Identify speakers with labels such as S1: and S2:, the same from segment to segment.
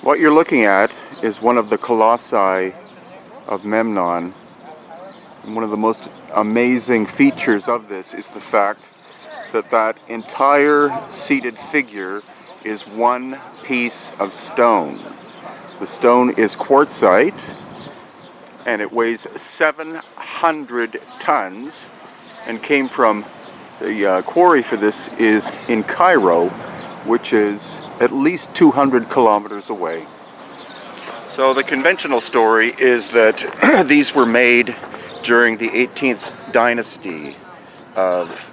S1: What you're looking at is one of the colossi of Memnon. And one of the most amazing features of this is the fact that that entire seated figure is one piece of stone. The stone is quartzite and it weighs 700 tons and came from the quarry for this is in Cairo, which is at least 200 kilometers away. So the conventional story is that these were made during the 18th dynasty of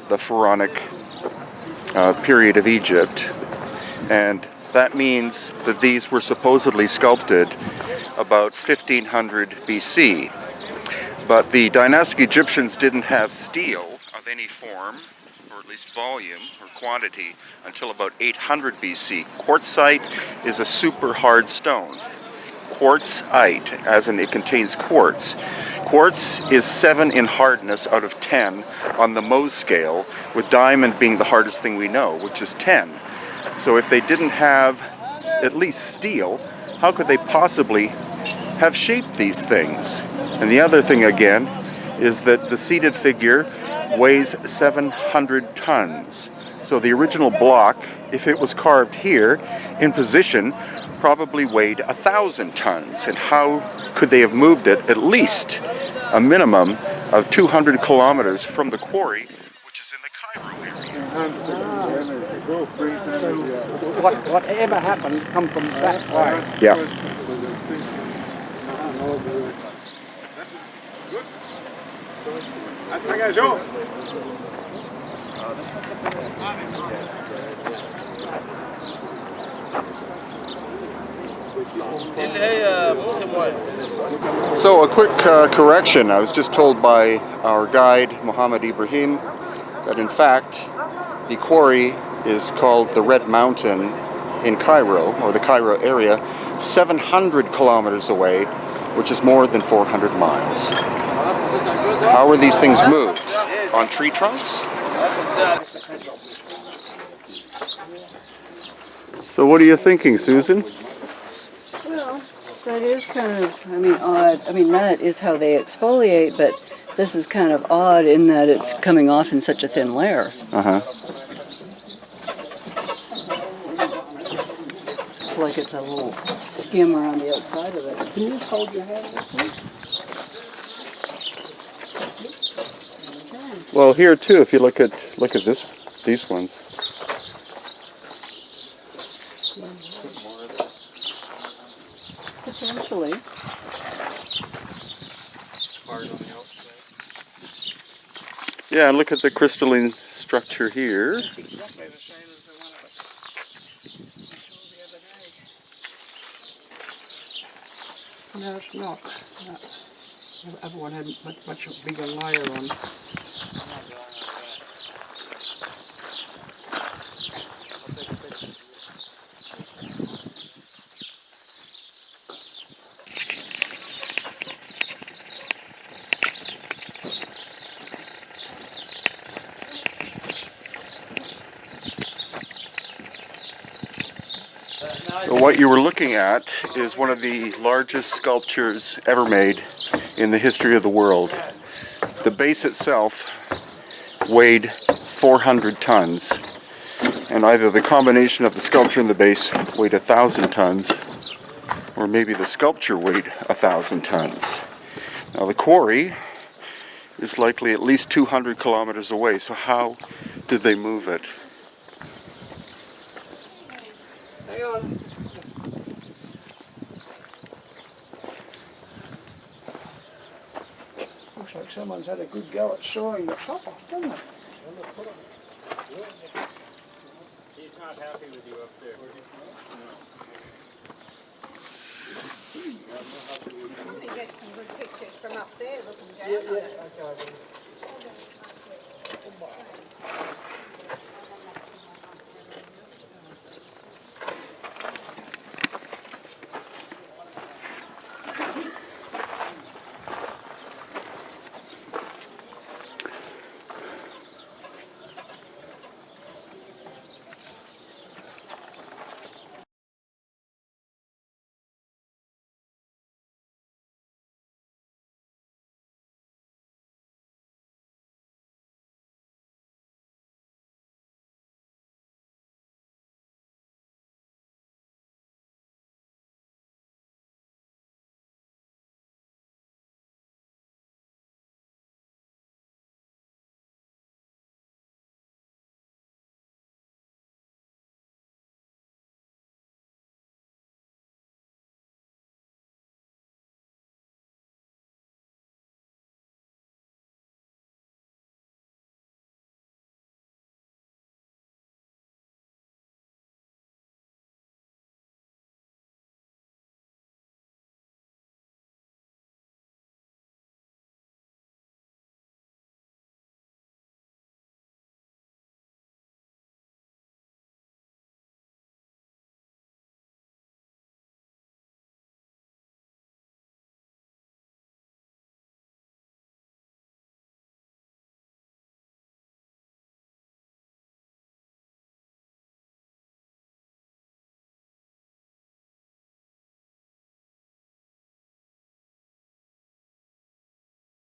S1: the Pharaonic period of Egypt, and that means that these were supposedly sculpted about 1500 BC. But the dynastic Egyptians didn't have steel of any form, or at least volume or quantity, until about 800 BC. Quartzite is a super hard stone. Quartzite, as in it contains quartz. Quartz is 7 in hardness out of 10 on the Mohs scale, with diamond being the hardest thing we know, which is 10. So if they didn't have at least steel, how could they possibly have shaped these things? And the other thing again is that the seated figure weighs 700 tons. So the original block, if it was carved here in position, probably weighed 1,000 tons. And how could they have moved it at least a minimum of 200 kilometers from the quarry, which is in the Cairo area?
S2: So whatever happened come from that way.
S1: Yeah. So a quick correction. I was just told by our guide, Muhammad Ibrahim, that in fact the quarry is called the Red Mountain in Cairo, or the Cairo area, 700 kilometers away, which is more than 400 miles. How were these things moved? On tree trunks? So what are you thinking, Susan?
S3: Well, that is kind of, odd. That is how they exfoliate, but this is kind of odd in that it's coming off in such a thin layer.
S1: Uh-huh.
S3: It's like it's a little skim around the outside of it. Can you hold your hand up, please?
S1: Well, here too, if you look at these ones.
S3: Potentially.
S1: Yeah, and look at the crystalline structure here.
S2: No, it's not. Everyone had much bigger layer on.
S1: So what you were looking at is one of the largest sculptures ever made in the history of the world. The base itself weighed 400 tons, and either the combination of the sculpture and the base weighed 1,000 tons, or maybe the sculpture weighed 1,000 tons. Now the quarry is likely at least 200 kilometers away, so how did they move it?
S2: Hang on. Looks like someone's had a good go at sawing the top off, doesn't it?
S4: He's not happy with you up there.